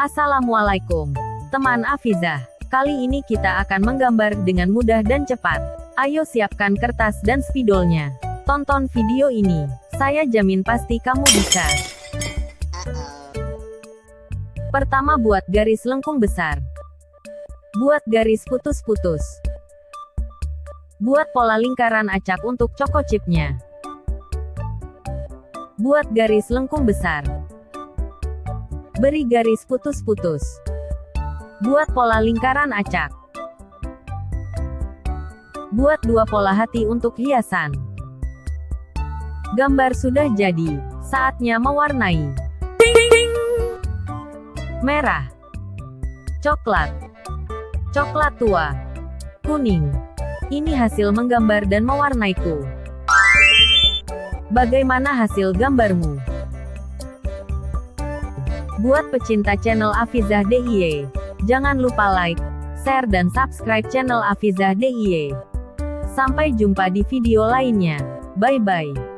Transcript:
Assalamualaikum, teman Afizah. Kali ini kita akan menggambar dengan mudah dan cepat. Ayo siapkan kertas dan spidolnya. Tonton video ini. Saya jamin pasti kamu bisa. Pertama, buat garis lengkung besar. Buat garis putus-putus. Buat pola lingkaran acak untuk choco chipnya. Buat garis lengkung besar. Beri garis putus-putus. Buat pola lingkaran acak. Buat dua pola hati untuk hiasan. Gambar sudah jadi. Saatnya mewarnai. Merah, coklat, coklat tua, kuning. Ini hasil menggambar dan mewarnaiku. Bagaimana hasil gambarmu? Buat pecinta channel Afizah DIY, jangan lupa like, share dan subscribe channel Afizah DIY. Sampai jumpa di video lainnya. Bye-bye.